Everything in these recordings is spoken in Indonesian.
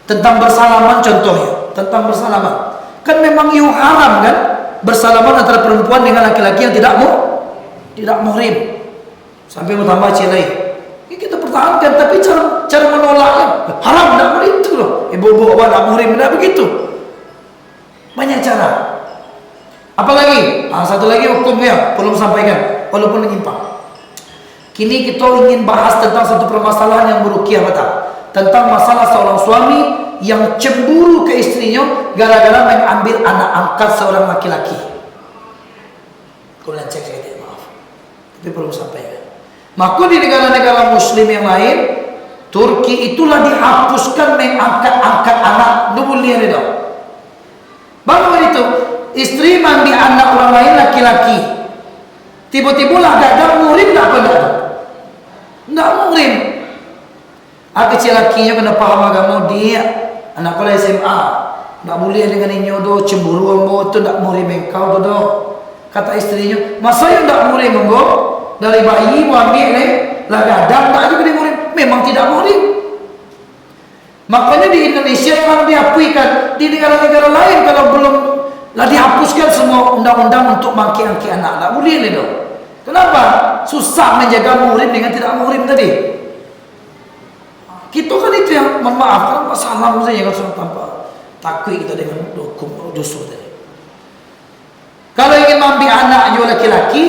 Tentang bersalaman contohnya, tentang bersalaman. Kan memang haram kan bersalaman antara perempuan dengan laki-laki yang tidak muhrim. Sampai mau tambah cilai. Ini kita pertahankan, tapi cara menolaknya haram, tidak begitu loh. Ibu-ibu tidak muhrim, tidak begitu. Banyak cara. Apalagi, satu lagi hukumnya belum sampaikan, walaupun menyimpang. Kini kita ingin bahas tentang satu permasalahan yang berukiah tentang masalah seorang suami yang cemburu ke istrinya gara-gara mengambil anak angkat seorang laki-laki. Kemudian cek saya, maaf, tapi perlu sampaikan. Maka di negara-negara Muslim yang lain, Turki itulah dihapuskan mengangkat anak. Nubulian itu. Baru itu, istri mandi anak orang lain laki-laki. Tiba-tiba lah gadang murim tak benar. Tidak murim. Kecil lakinya kena paham agama dia. Anak kalau SMA, tak boleh dengan inyodo cemburu ambo tu tak murim engkau tu. Kata istrinya, masa yang tak murim ambo? Dari bayi mau ambil lah gadang tak juga dimurim. Memang tidak murim. Makanya di Indonesia kalau diakuikan, di negara-negara lain kalau belum lah dihapuskan semua undang-undang untuk mangki-angki anak. Tak boleh ni dong. Kenapa? Susah menjaga murim dengan tidak murim tadi. Kita kan itu yang memaafkan masalah saja kalau tanpa takui kita dengan hukum dosa tadi. Kalau ingin mengambil anak juga laki-laki,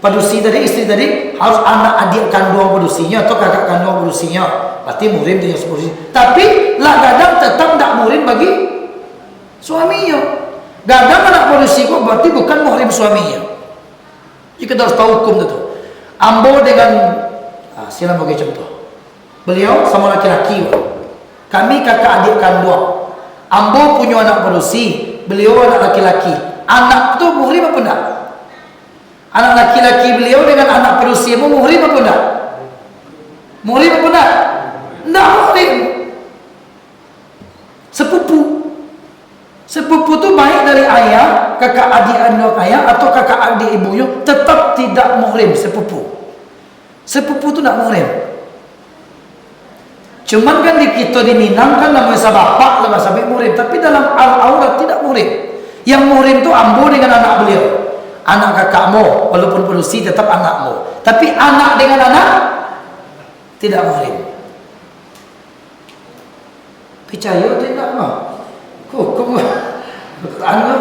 padusi tadi, istri tadi, harus anak adik kandung padusinya atau kakak kandung padusinya. Berarti murim dia seperti itu. Tapi lah gadang tetap tak murim bagi suaminya. Gadang anak padusi kok berarti bukan murim suaminya. Jadi kita harus tahu hukum itu. Ambo dengan siapa bagi contoh. Beliau sama laki-laki. Kami kakak adik kandung. Ambo punya anak padusi, beliau anak laki-laki. Anak tu muhrim apa enggak? Anak laki-laki beliau dengan anak padusi muhrim apa enggak? Muhrim apa enggak? Enggak muhrim. Sepupu. Sepupu tu baik dari ayah, kakak adik anak ayah atau kakak adik ibunya, tetap tidak muhrim sepupu. Sepupu tu enggak muhrim. Cuman kan di kita di Minang kan namanya sabapak lah sampai muhrim, tapi dalam al-aurat tidak muhrim. Yang muhrim tu ambo dengan anak beliau, anak kakakmu, walaupun padusi tetap anakmu. Tapi anak dengan anak tidak muhrim. Percaya atau tidak mah? Hukum anu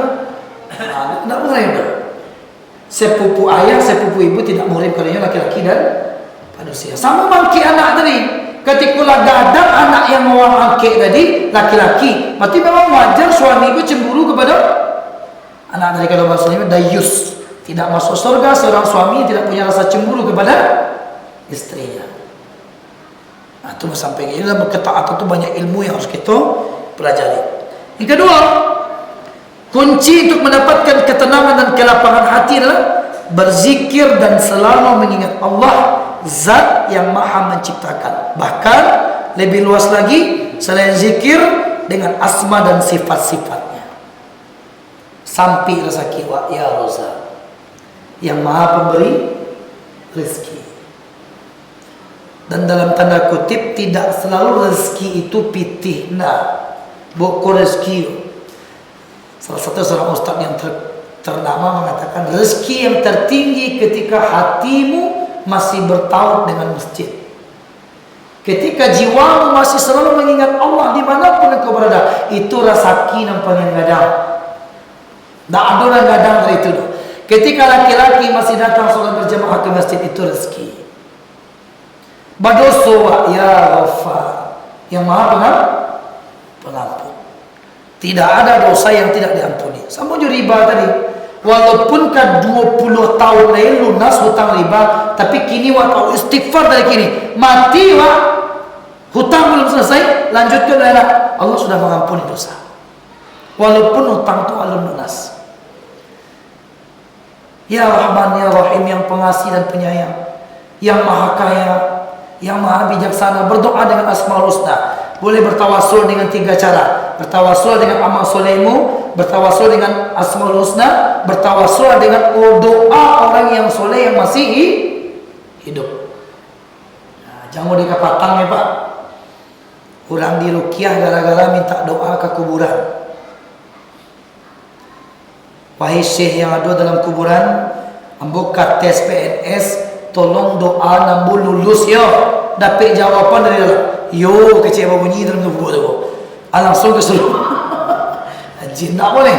tidak muhrim. Sepupu ayah, sepupu ibu tidak muhrim kerana laki-laki dan padusi. Sama mangki anak tadi. Ketika gadang anak yang mau angkat tadi laki-laki, berarti memang wajar suami itu cemburu kepada anak dari kalau bahasanya dayus, tidak masuk surga seorang suami tidak punya rasa cemburu kepada istrinya. Nah, itu sampai ini dalam ketaatan itu banyak ilmu yang harus kita pelajari. Yang kedua, kunci untuk mendapatkan ketenangan dan kelapangan hati adalah berzikir dan selalu mengingat Allah, Zat yang maha menciptakan. Bahkan lebih luas lagi, selain zikir, dengan asma dan sifat-sifatnya. Sampai rezeki wa ya Roza, yang maha pemberi rezeki. Dan dalam tanda kutip, tidak selalu rezeki itu pitih. Nah, boko rezeki. Salah satu seorang ustaz yang ternama mengatakan, rezeki yang tertinggi ketika hatimu masih bertaut dengan masjid. Ketika jiwamu masih selalu mengingat Allah dimanapun engkau berada, itu rezeki nampaknya gadang. Tak ada orang gadang dari itu. Ketika laki-laki masih datang sholat berjamaah ke masjid, itu rezeki. Badoso ya Ghafar, yang maha pengampun. Tidak ada dosa yang tidak diampuni. Sama juga riba tadi. Walaupun kan 20 tahun lalu lunas hutang riba, tapi kini waktu istighfar dari kini, mati hutang belum selesai, lanjutkan adalah Allah sudah mengampuni dosa. Walaupun hutang itu belum lunas. Ya Rahman ya Rahim, yang pengasih dan penyayang, yang maha kaya, yang maha bijaksana, berdoa dengan Asmaul Husna. Boleh bertawasul dengan 3 cara. Bertawasul dengan amal solehmu, bertawasul dengan Asmaul Husna, bertawasul dengan doa orang yang soleh yang masih hidup. Nah, jangan dikapatang ya Pak. Orang diruqyah gara-gara minta doa ke kuburan. Wahai syekh yang ada dalam kuburan, ambo tes PNS, tolong doa nambu lulus ya. Dapat jawapan dari dalam. Yo, kecewa bunyi dalam tubuh tu. Langsung ke seluruh. Jin tak boleh.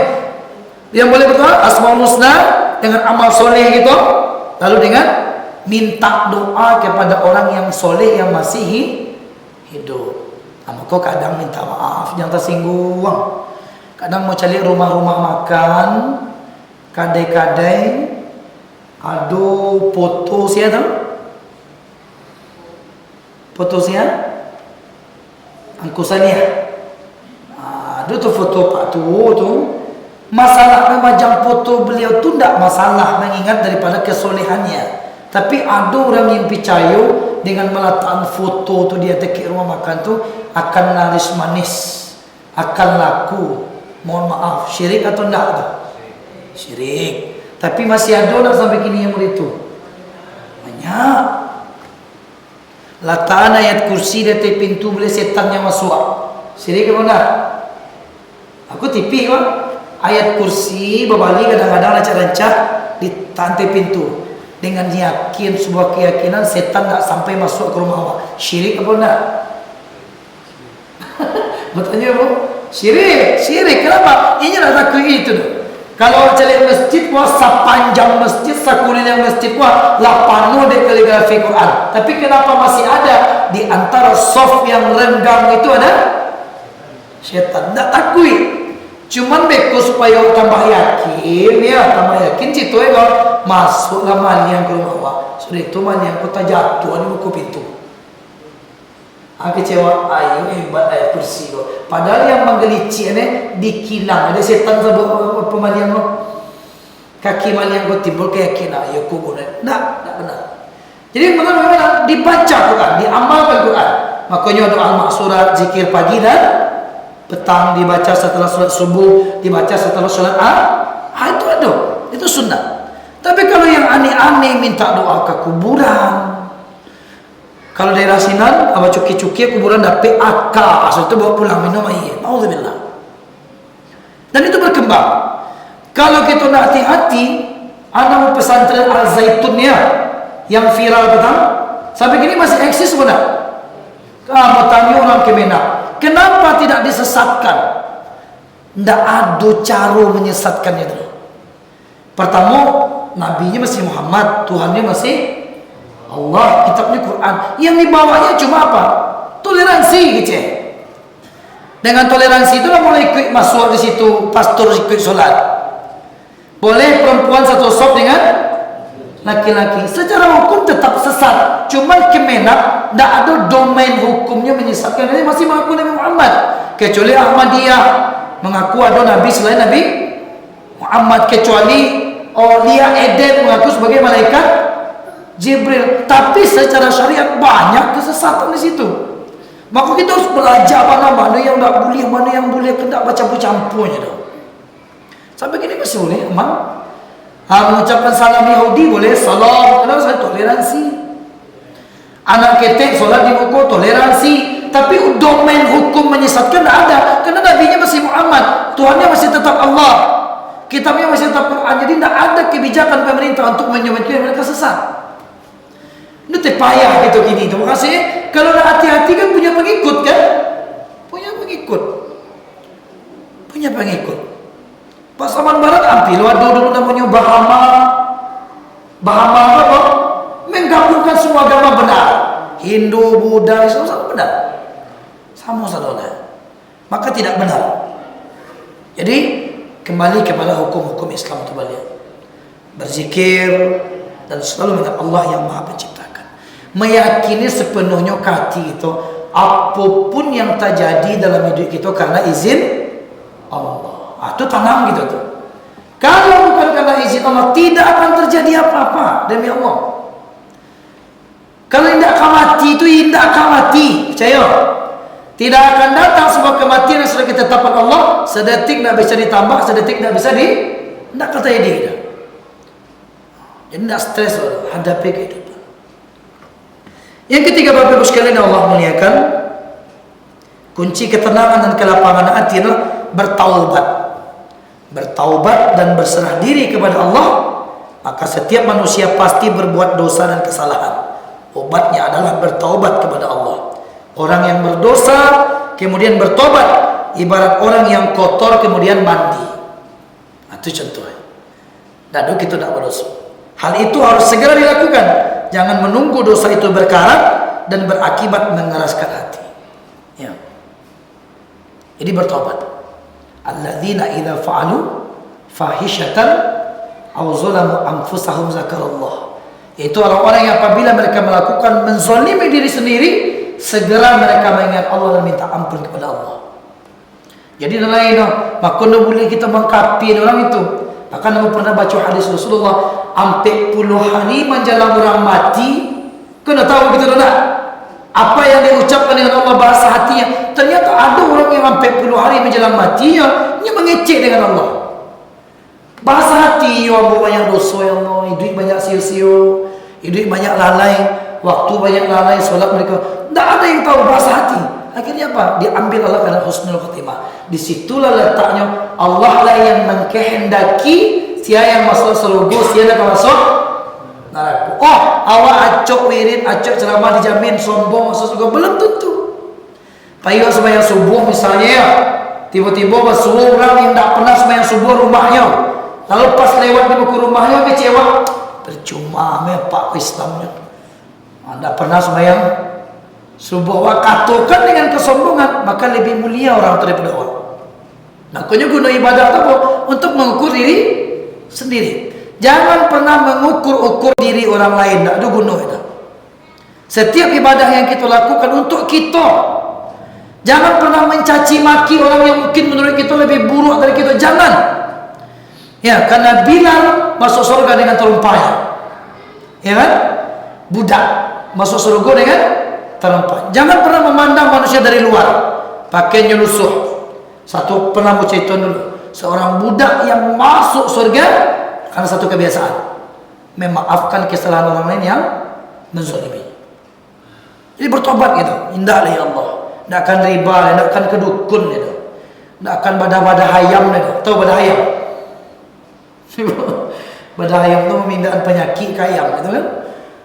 Yang boleh betul Asmaul Husna dengan amal soleh gitu. Lalu dengan minta doa kepada orang yang soleh yang masih hidup. Maka kadang minta maaf, jangan tersinggung. Kadang mau cari rumah-rumah makan, kadai-kadai, aduh foto siapa tu? Foto siapa? Angkusannya. Aduh tu foto Pak tu. Masalahnya macam foto beliau tu tak masalah mengingat daripada kesolehannya. Tapi ada orang yang percaya dengan meletakkan foto tu dia dekat rumah makan tu akan laris manis, akan laku. Mohon maaf, syirik atau enggak tu? Syirik. Tapi masih ada nak sampai kini yang begitu. Banyak. Letakkan ayat kursi di pintu boleh setan yang masuk. Syirik apa enggak? Aku tipik kan. Ayat kursi berbalik kadang-kadang rancak-rancak di tantai pintu. Dengan yakin, sebuah keyakinan setan tak sampai masuk ke rumah awak. Syirik apa enggak? Bertanya apa? Syirik. Kenapa? Ini nak takut itu tu. Kalau cari masjid wah sepanjang masjid, sekeliling masjid wah lapanu de kaligrafi Quran. Tapi kenapa masih ada di antara soft yang renggang itu ada syaitan? Tak takut. Cuman beko supaya tambah yakin ya, tambah yakin situ kalau masuklah malian ke rumah awak. Sudah itu malian kota jatuh di buku pintu. Kecewa ayo hebat ayat kursi kok. Padahal yang menggelici ini dikilang ada setan sebab pemalian lo. Kaki malian kok timbul keyakinan ya kubur. Tak benar. Jadi benar dibaca Quran, diamalkan Quran. Makanya doa maksurat, zikir pagi dan petang dibaca setelah salat subuh, dibaca setelah salat itu ada. Itu sunnah. Tapi kalau yang aneh-aneh minta doa ke kuburan. Kalau daerah Sinan, apa cuki-cuki kuburan dah PAK, asal itu bawa pulang minum air. Alhamdulillah. Dan itu berkembang. Kalau kita nak hati-hati, anak pesantren Al-Zaitun ya, yang viral petang, sampai kini masih eksis benar. Kamu tanya orang Kemenak, kenapa tidak disesatkan? Tidak ada cara menyesatkannya itu. Pertama, nabinya masih Muhammad, Tuhannya masih Allah, kitabnya Quran. Yang dibawanya cuma apa? Toleransi gitu. Dengan toleransi itu boleh ikut masuk di situ, pastor ikut solat. Boleh perempuan satu sop dengan laki-laki. Secara hukum tetap sesat. Cuma Kemenak tidak ada domain hukumnya menyesatkan. Ini masih mengaku Nabi Muhammad. Kecuali Ahmadiyah mengaku ada Nabi selain Nabi Muhammad. Kecuali Lia Eden mengaku sebagai malaikat Jibril, tapi secara syariat banyak kesesatan di situ. Maka kita harus belajar mana yang tak boleh, mana yang boleh, tidak baca campur-campurnya dah. Sampai kini masih boleh, emang. Mengucapkan salam Yahudi boleh, salam, kenapa saya toleransi. Anak ketek solat di muka toleransi, tapi domain hukum menyesatkan tidak ada, karena nabinya masih Muhammad, Tuhannya masih tetap Allah, kitabnya masih tetap Quran. Jadi tidak ada kebijakan pemerintah untuk menyebabkan mereka sesat. Ini terpayah gitu gini. Terima kasih. Kalau nak hati-hati kan punya pengikut kan? Punya pengikut. Pak Saman Barat ambil waduh dulu namanya Bahama apa? Menggabungkan semua agama benar. Hindu, Buddha, Islam sama benar. Sama saudara. Maka tidak benar. Jadi kembali kepada hukum-hukum Islam itu balik. Berzikir dan selalu mengingat Allah yang Maha Pencipta. Meyakini sepenuhnya hati itu apapun yang terjadi dalam hidup kita karena izin Allah. Itu tanam gitu tuh. Kalau bukan karena izin Allah tidak akan terjadi apa-apa demi Allah. Kalau tidak akan mati itu tidak akan mati, percaya. Tidak akan datang sebuah kematian yang sudah ditetapkan Allah. Sedetik tidak bisa ditambah, sedetik tidak bisa tidak kata dia. Jadi tidak stres hadapi kehidupan. Yang ketiga Bapak Ibu sekalian Allah muliakan, Kunci ketenangan dan kelapangan hati adalah bertaubat. Bertaubat dan berserah diri kepada Allah. Maka setiap manusia pasti berbuat dosa dan kesalahan. Obatnya adalah bertaubat kepada Allah. Orang yang berdosa kemudian bertobat, ibarat orang yang kotor kemudian mandi. Itu contohnya. Dan kita tidak berdosa. Hal itu harus segera dilakukan. Jangan menunggu dosa itu berkarat dan berakibat mengeraskan hati. Ya. Jadi bertobat. Alladzina idza fa'alu fahishatan aw zalamu anfusahum zakarallah. Yaitu orang-orang yang apabila mereka melakukan menzalimi diri sendiri, segera mereka mengingat Allah dan minta ampun kepada Allah. Jadi lain maka boleh kita mengkapi orang itu. Maka namu pernah baca hadis Rasulullah, ampe puluh hari menjelang orang mati, kena tahu gitu tak? Apa yang diucapkan dengan Allah bahasa hatinya. Ternyata ada orang yang sampai puluh hari menjelang mati dia mengecek dengan Allah. Bahasa hati, ya Allah banyak dosa ya Allah, hidup banyak sia-sia, hidup banyak lalai, waktu banyak lalai, solat mereka. Tak ada yang tahu bahasa hati. Akhirnya apa? Diambil Allah karena husnul khatimah. Disitulah letaknya Allah lah yang mengkehendaki siapa yang masuk surga, siapa yang masuk neraka. Oh, awak acok wirid, acok ceramah dijamin sombong masuk surga, belum tentu. Payah sembahyang subuh misalnya ya, tiba-tiba suruh orang yang tak pernah sembahyang subuh rumahnya, lalu pas lewat di buku rumahnya kecewa, percuma Pak Islamnya, anda pernah sembahyang subuh. Katakan dengan kesombongan, maka lebih mulia orang daripada orang. Makanya guna ibadah apa? Untuk mengukur diri sendiri. Jangan pernah mengukur-ukur diri orang lain. Tak ada guna itu. Setiap ibadah yang kita lakukan untuk kita. Jangan pernah mencaci maki orang yang mungkin menurut kita lebih buruk dari kita. Jangan. Ya, karena Bilal masuk surga dengan terumpanya. Ya kan? Budak masuk surga dengan terumpah. Jangan pernah memandang manusia dari luar. Pakainya lusuh. Satu pernah mau cerita dulu. Seorang budak yang masuk surga karena satu kebiasaan, memaafkan kesalahan orang lain yang menzalimi. Jadi bertobat gitu. Indahlah ya Allah. Tidak akan riba, tidak akan kedukun gitu. Tidak akan badah-badah hayam gitu. Tahu badah hayam? Badah hayam itu memindahkan penyakit ke hayam gitu kan?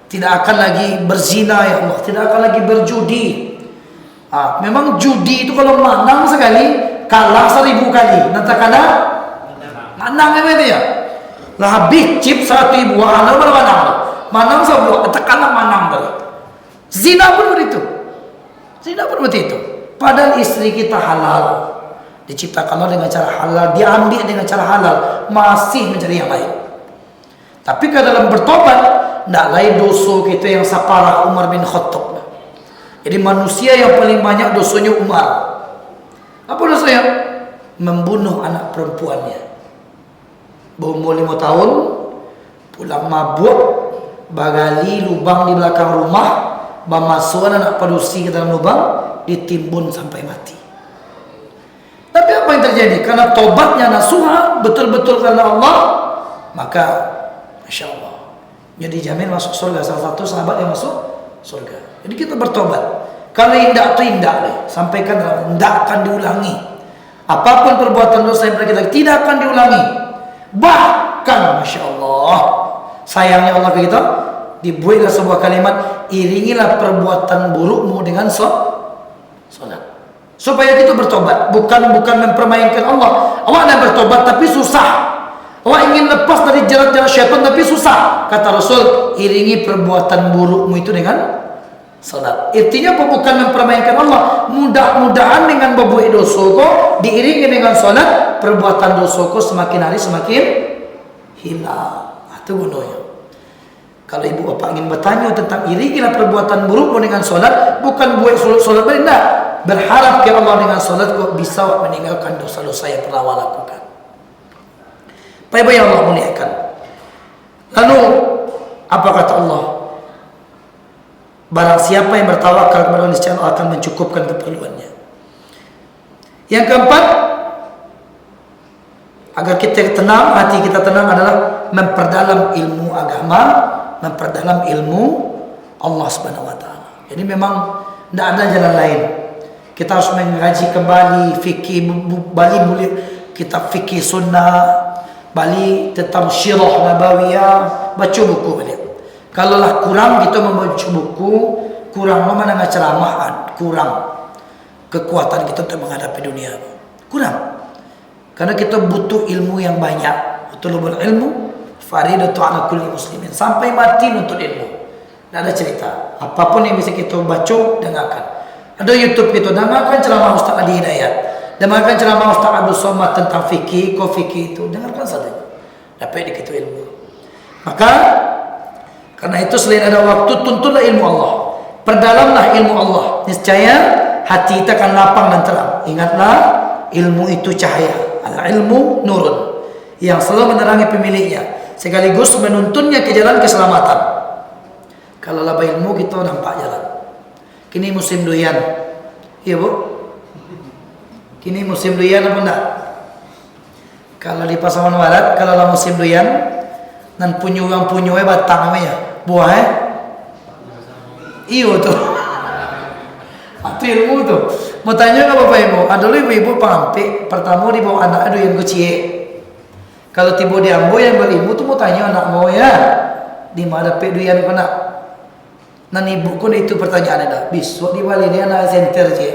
Tidak akan lagi berzina ya Allah. Tidak akan lagi berjudi. Memang judi itu kalau menang sekali, kalah 1000 kali. Nanti kada menang memang itu ya. Lah habis chip 1.000 anak baru menang. Menang sebuah, tekanlah menang baru. Zina pun begitu. Zina pun begitu. Padahal istri kita halal, diciptakan Allah dengan cara halal, diambil dengan cara halal, masih mencari yang lain. Tapi kalau dalam bertobat, tidak lain dosa kita yang separah Umar bin Khattab. Jadi manusia yang paling banyak dosanya Umar. Apa dosanya? Membunuh anak perempuannya. Berumur 5 tahun, pulang mabuk, bagali lubang di belakang rumah, memasukkan anak padusi ke dalam lubang, ditimbun sampai mati. Tapi apa yang terjadi? Karena tobatnya nasuha, betul-betul karena Allah, maka Masya Allah, jadi jamin masuk surga. Salah satu sahabat yang masuk surga. Jadi kita bertobat. Kalau indah itu indah deh. Sampaikan tidak akan diulangi. Apapun perbuatan dosa yang pernah kita tidak akan diulangi. Bahkan Masya Allah, sayangnya Allah ke kita, dibuatlah sebuah kalimat, iringilah perbuatan burukmu dengan salat. Supaya kita bertobat. Bukan mempermainkan Allah. Awak nak bertobat tapi susah. Awak ingin lepas dari jerat-jerat syaitan tapi susah. Kata Rasul, iringi perbuatan burukmu itu dengan salat. Artinya bukan mempermainkan Allah. Mudah-mudahan dengan berbuat dosa kau diiringi dengan salat, perbuatan dosa kau semakin hari semakin hilang. Itu gunanya. Kalau ibu bapa ingin bertanya tentang iringilah perbuatan burukmu dengan salat, bukan buat salat balik, tidak. Berharap ke Allah dengan salat kau bisa meninggalkan dosa-dosa yang pernah awak lakukan. Baik-baik yang Allah muliakan. Lalu apa kata Allah? Barang siapa yang bertawakal kepada Allah, niscaya Allah akan mencukupkan keperluannya. Yang keempat, agar kita tenang, hati kita tenang, adalah memperdalam ilmu agama, memperdalam ilmu Allah Subhanahu wa taala. Jadi memang tidak ada jalan lain. Kita harus mengkaji kembali fikih Bali, boleh kitab fikih sunnah Bali tentang syirah nabawiyah, baca buku balik. Kalau lah kurang kita membaca buku, kurang mana ceramah, kurang kekuatan kita untuk menghadapi dunia, kurang. Karena kita butuh ilmu yang banyak. Tulubul ilmu faridatu ala kulli muslimin. Sampai mati untuk ilmu. Tidak ada cerita. Apapun yang bisa kita baca, dengarkan. Ada YouTube kita, dengarkan ceramah Ustaz Adi Hidayat, dengarkan ceramah Ustaz Abdul Somad tentang fikih, fikih itu, dengarkan saja. Dapat dikit ilmu. Maka karena itu selain ada waktu, tuntunlah ilmu Allah. Perdalamlah ilmu Allah. Niscaya hati kita akan lapang dan terang. Ingatlah, ilmu itu cahaya. Al-ilmu nurun, yang selalu menerangi pemiliknya, sekaligus menuntunnya ke jalan keselamatan. Kalau laba ilmu kita nampak jalan. Kini musim doyan, iya bu? Kini musim doyan apa enggak? Kalau di Pasaman Barat, kalau lah musim doyan, nan punyuang batang namanya, buah iyo tuh. Itu ilmu tuh. Mau tanya ke bapak ibu, ada ibu pampi pertama di bawah anak doyan kecil. Kalau tiba di ambo yang beribu tuh mau tanya anak mau ya, di mana pe doyan kena? Nan ibu pun itu pertanyaannya dah. Besok di Bali ini anak center je.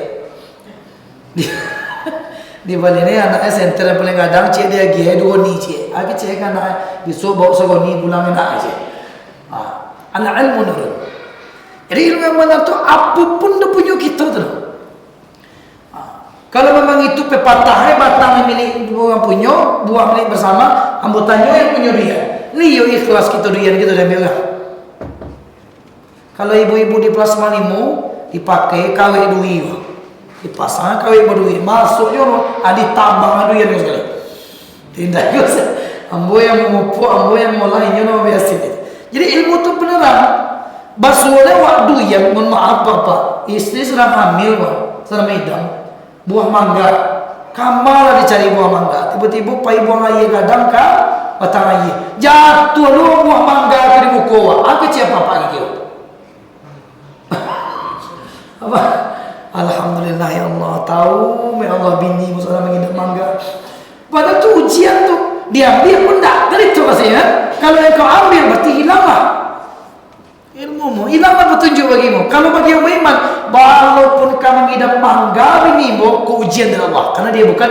Di Bali ini anak center yang paling kadang cik dia gaya dua ni cik. Aku cik kan anak besok bawa segoni pulang anak je. Anak ilmu nurun. Jadi ilmu yang benar tu apapun dia punya kita tu. Kalau memang itu pepatah batang milik orang punya, buah milik bersama, anggotanya yang punya dia. Liyo ikhlas kita dia kita dah biar. Kalau ibu-ibu di plasma limo dipakai kawin duit, dipasang kawin berdui, masuknya adi tabang adu yang sekali. Tidak bisa. Ambo yang mengupu, ambo yang mulainya nama biasa. Jadi ilmu tu beneran. Basuhnya waktu yang mohon maaf bapak, istri sedang hamil sedang medang, buah mangga, kamar dicari buah mangga, tiba-tiba pai buah air kadang ka batang air, jatuh lu buah mangga ke di buku, aku siapa apa gitu. Apa? Alhamdulillah ya Allah, tahu ya Allah bini musuh mengidap mangga. Padahal tu ujian tu, diambil pun tak, dari itu maksudnya. Kalau yang kau ambil berarti hilanglah ilmumu, hilanglah petunjuk bagimu. Kalau bagi yang beriman, walaupun kau mengidap mangga binimu, kau ujian dari Allah, karena dia bukan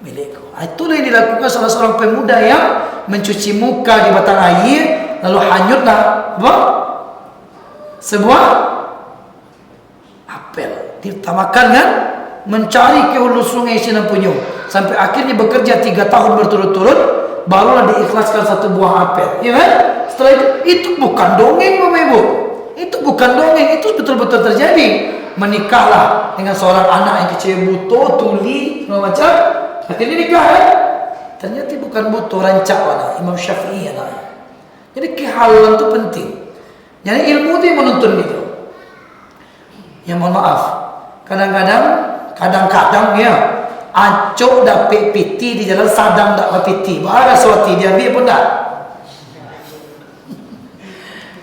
milikku. Itulah yang dilakukan salah seorang pemuda yang mencuci muka di batang air, lalu hanyutlah apa? Sebuah apel, ditamakan kan mencari ke hulu sungai Sinan Punyu sampai akhirnya bekerja 3 tahun berturut-turut, barulah diikhlaskan satu buah apel, ya kan? Setelah itu bukan dongeng Bapak Ibu, itu bukan dongeng, itu betul-betul terjadi. Menikahlah dengan seorang anak yang kecil, buto, tuli, semua macam, akhirnya nikah kan? Ternyata bukan buto, rancak mana Imam Syafi'i anaknya. Jadi kehalalan itu penting. Jadi ilmu itu yang menuntun gitu. Ya mohon maaf, kadang-kadang ya acok dapet piti di jalan sadang tak piti, bahaya suati dia ambil pun tak.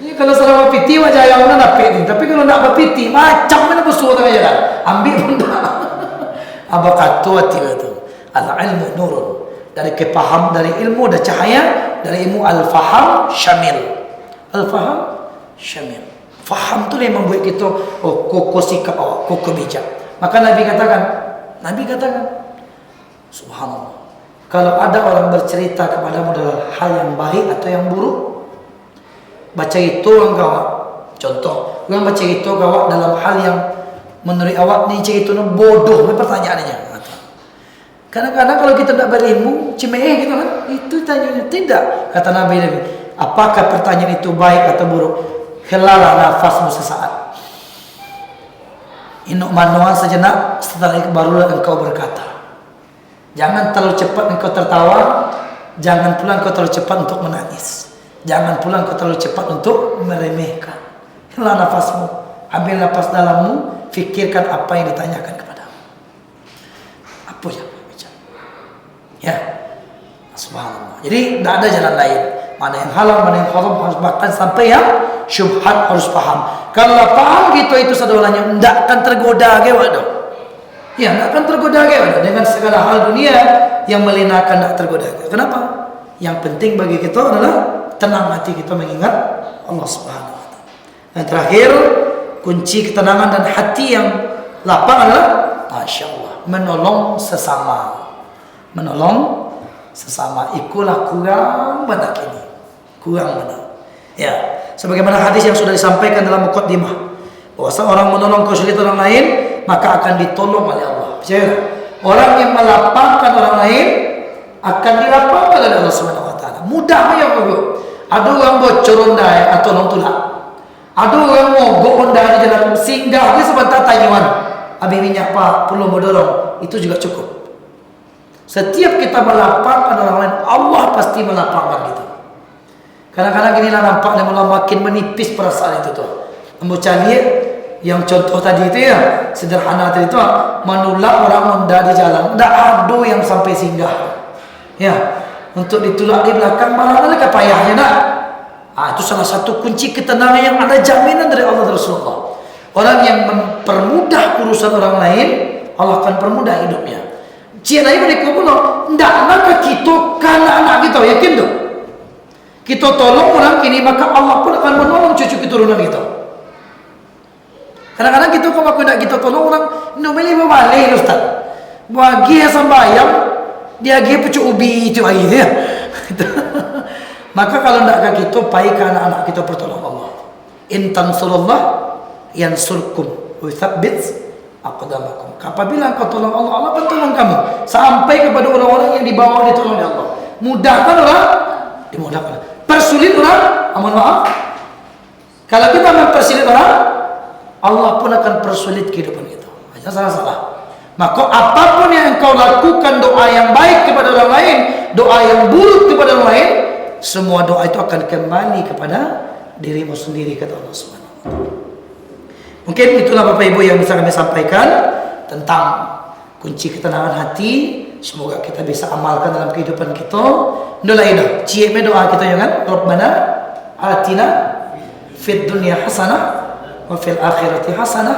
Ini kalau salah piti wajah yang mana dapet ni, tapi kalau tak piti macam mana bersuara tengah jalan, ambil pun tak. Abakatu hati itu. Al ilmu nurun, dari kepaham, dari ilmu ada cahaya, dari ilmu al faham syamil. Al faham syamil. Faham tu yang membuat kita kokoh sikap awak, kokoh bijak. Maka Nabi katakan, subhanallah, kalau ada orang bercerita kepadamu dalam hal yang baik atau yang buruk, baca itu orang gawat. Contoh, orang baca itu gawat dalam hal yang menurut awak ni cerita itu bodoh, pertanyaannya. Kadang-kadang kalau kita tak berilmu, cemeh gitu kan, itu tanyanya tidak. Kata Nabi, apakah pertanyaan itu baik atau buruk? Helalah nafasmu sesaat, inuk manual sejenak, setelah itu barulah engkau berkata. Jangan terlalu cepat engkau tertawa, jangan pula engkau terlalu cepat untuk menangis, jangan pula engkau terlalu cepat untuk meremehkan. Hela nafasmu, ambil nafas dalammu, fikirkan apa yang ditanyakan kepadamu. Apa yang bicara? Ya, subhanallah. Jadi tidak ada jalan lain. Mana yang halal, mana yang haram, harus bahkan sampai yang syubhat harus paham. Kalau paham gitu itu sadolanya tidak akan tergoda ke waduh. Ya, nggak akan tergoda dengan segala hal dunia yang melenakan, nggak tergoda. Kenapa? Yang penting bagi kita adalah tenang hati kita mengingat Allah Subhanahu wa taala. Yang terakhir, kunci ketenangan dan hati yang lapang adalah Masya Allah, menolong sesama. Menolong sesama. Ikulah kurang benar kini. Kurang benar. Ya, sebagaimana hadis yang sudah disampaikan dalam muqaddimah, bahwa seorang menolong kesulitan orang lain, maka akan ditolong oleh Allah. Percaya? Orang yang melapangkan orang lain akan dilapangkan oleh Allah Subhanahu wa taala. Mudah ya, Bu. Ada orang bocor ondai atau non tulak. Ada orang mogok ondai di jalan singgah dia sebentar tanyuan. Abi minyak Pak, perlu mau dorong. Itu juga cukup. Setiap kita melapangkan orang lain, Allah pasti melapangkan kita. Kadang-kadang inilah nampaknya mulai makin menipis perasaan itu tuh. Membucali yang contoh tadi itu ya, sederhana tadi itu, menolak orang menda di jalan. Tidak ada yang sampai singgah. Ya, untuk ditolak di belakang malah ada payahnya nak. Itu salah satu kunci ketenangan yang ada jaminan dari Allah dan Rasulullah. Orang yang mempermudah urusan orang lain, Allah akan permudah hidupnya. Cina ini mereka bilang, tidak nak kita karena anak kita, yakin tuh. Kita tolong orang kini, maka Allah pun akan menolong cucu keturunan kita. Kadang-kadang kita kalau tidak kita tolong orang, namanya berbalik Ustaz. Bagi yang sembahyang, dia lagi pucuk ubi itu air ya. Maka kalau tidak kita, baik anak-anak kita bertolong Allah. In tansurullah yansurkum wa yuthabbit aqdamakum. Apabila engkau tolong Allah, Allah akan tolong kamu sampai kepada orang-orang yang di bawah ditolong oleh Allah. Mudahkan orang, dimudahkan. Persulit orang, mohon maaf. Kalau kita mempersulit orang, Allah pun akan persulit kehidupan kita. Hanya salah-salah. Maka apapun yang engkau lakukan, doa yang baik kepada orang lain, doa yang buruk kepada orang lain, semua doa itu akan kembali kepada dirimu sendiri, kata Allah Subhanahu wa taala. Mungkin itulah Bapak Ibu yang bisa kami sampaikan tentang kunci ketenangan hati. Semoga kita bisa amalkan dalam kehidupan kita. Doa cie doa kita ya kan? Rabbana atina fid dunya hasanah wa fil akhirati hasanah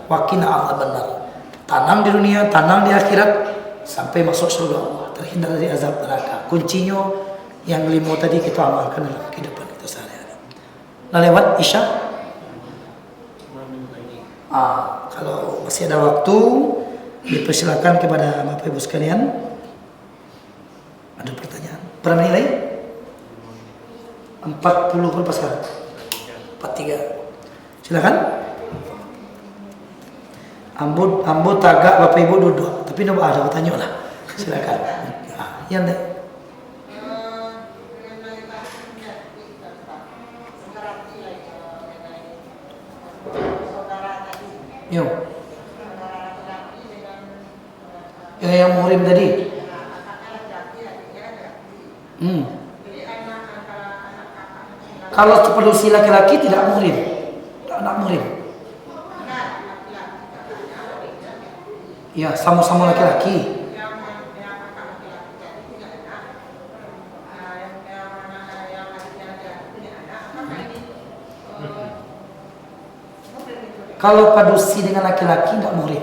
wa qina adzabannar. Tanam di dunia, tanam di akhirat sampai masuk surga Allah, terhindar dari azab neraka. Kuncinya yang 5 tadi kita amalkan dalam kehidupan kita sehari-hari. Nah, lewat Isya. Kalau masih ada waktu, dipersilakan kepada Bapak Ibu sekalian. Ada pertanyaan? Berapa nilai? 40 berapa sekarang? 43. Silakan. Ambo tagak Bapak Ibu duduk, tapi tidak ada pertanyaan lah. Silakan. Yang deh. Yo. Yang muhrim tadi. Kalau sepenuhnya laki-laki tidak muhrim, anak muhrim. Ya, sama-sama laki-laki. Kalau padusi dengan laki-laki tidak muhrim.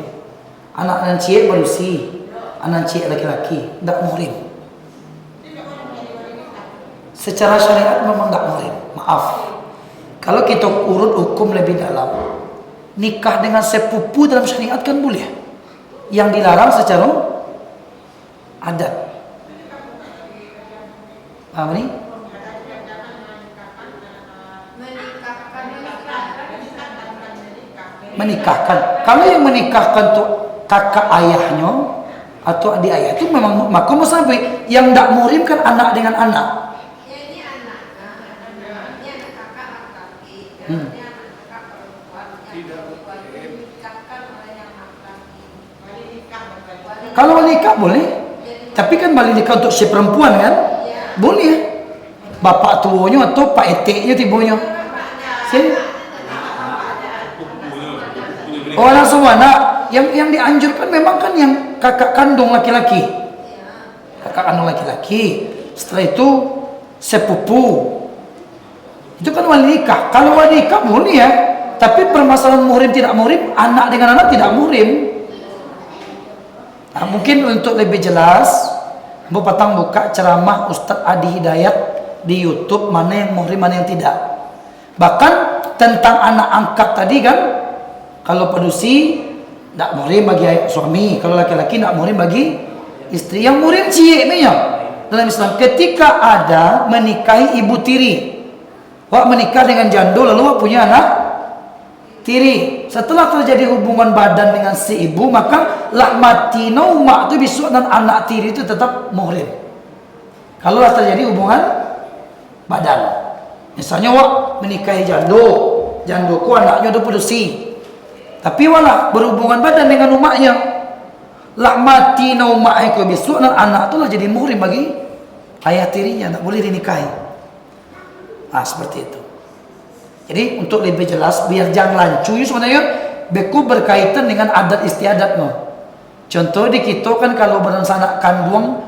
Anak dan cik padusi, anak cik laki-laki tidak muhrim. Secara syariat memang tidak muhrim. Maaf. Kalau kita urut hukum lebih dalam, nikah dengan sepupu dalam syariat kan boleh. Yang dilarang secara adat. Paham ni? Menikahkan. Kalau yang menikahkan tu kakak ayahnya atau adik ayah itu memang makom sampai yang tidak muhrim kan anak dengan anak. Ini anak kakak laki-laki. Ini anak kakak perempuan. Dinikahkan oleh yang laki-laki. Kalau menikah boleh. Tapi kan balik nikah untuk si perempuan kan? Boleh. Bapak tuanya atau pak eteknya tibonya. Sini. Oh, langsung anak yang dianjurkan memang kan yang kakak kandung laki-laki. Kakak kandung laki-laki. Setelah itu sepupu. Itu kan wali nikah. Kalau wali nikah boleh ya. Tapi permasalahan muhrim tidak muhrim, anak dengan anak tidak muhrim. Mungkin untuk lebih jelas, Bu Patang buka ceramah Ustadz Adi Hidayat di YouTube, mana yang muhrim, mana yang tidak. Bahkan tentang anak angkat tadi kan, kalau padusi tidak muhrim bagi suami, kalau laki-laki tidak muhrim bagi istri. Yang muhrim cieknya dalam Islam ketika ada menikahi ibu tiri. Wak menikah dengan jando lalu wak punya anak tiri. Setelah terjadi hubungan badan dengan si ibu, maka lakmatina umak itu bisu dan anak tiri itu tetap muhrim. Kalau terjadi hubungan badan, misalnya wak menikahi jandoku anaknya udah padusi, tapi wala berhubungan badan dengan umaknya, lakmatina umak itu bisu dan anak itu lah jadi muhrim bagi ayah tirinya, tak boleh dinikahi. Seperti itu. Jadi untuk lebih jelas, biar jangan lancu sebenarnya beku berkaitan dengan adat istiadat no. Contoh di kita kan kalau berencana kandung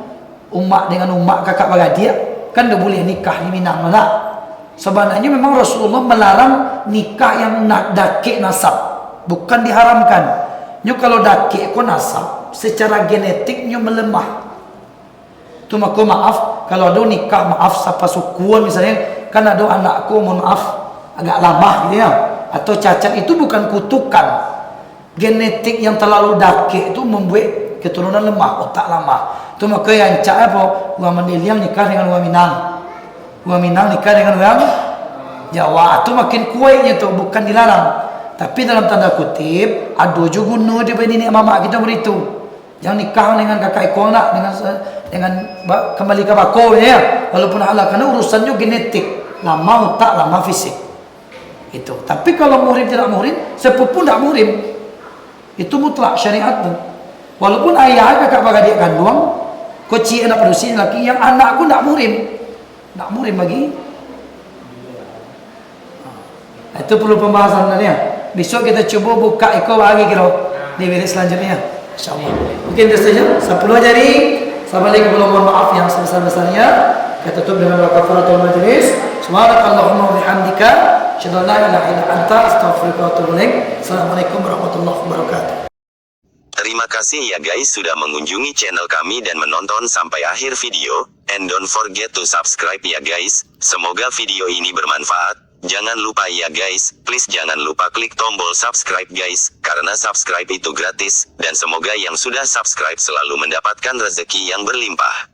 umak dengan umak kakak beradik kan udah boleh nikah di Minang lah. Sebenarnya memang Rasulullah melarang nikah yang nak dakik nasab, bukan diharamkan. Nyo kalau dakik ko nasab secara genetiknya melemah. Tu maka maaf kalau ada nikah maaf siapa sukuan misalnya kan ada anakku mohon maaf agak lama gitu ya, atau cacat, itu bukan kutukan. Genetik yang terlalu dakik itu membuat keturunan lemah, otak lama. Itu maka yang cak apa orang Mandailing nikah dengan orang Minang, orang Minang nikah dengan orang Jawa, itu makin kuatnya tuh, bukan dilarang. Tapi dalam tanda kutip ada juga guna dia nenek mama kita beritu. Jangan nikah dengan kakak ekor nak dengan kembali ke bako ya, walaupun halal karena urusannya genetik, lama otak, lama fisik. Itu. Tapi kalau muhrim tidak muhrim, sepupu tidak muhrim. Itu mutlak syariat tu. Walaupun ayah kakak beradik kandung, koci anak padusi laki, yang anakku tidak muhrim. Tak muhrim bagi. Itu perlu pembahasan ya. Besok kita cuba buka ekor lagi kira di video selanjutnya. InsyaAllah. Mungkin itu saja. 10 jari. Assalamualaikum warahmatullahi wabarakatuh. Yang sebesar-besarnya kita tutup dengan kafaratul majlis. Subhanakallahumma wa bihamdika asyhadu an la ilaha illa anta astaghfiruka wa atubu ilaik. Assalamualaikum warahmatullahi wabarakatuh. Terima kasih ya guys sudah mengunjungi channel kami dan menonton sampai akhir video. And don't forget to subscribe ya guys. Semoga video ini bermanfaat. Jangan lupa ya guys, please jangan lupa klik tombol subscribe guys, karena subscribe itu gratis, dan semoga yang sudah subscribe selalu mendapatkan rezeki yang berlimpah.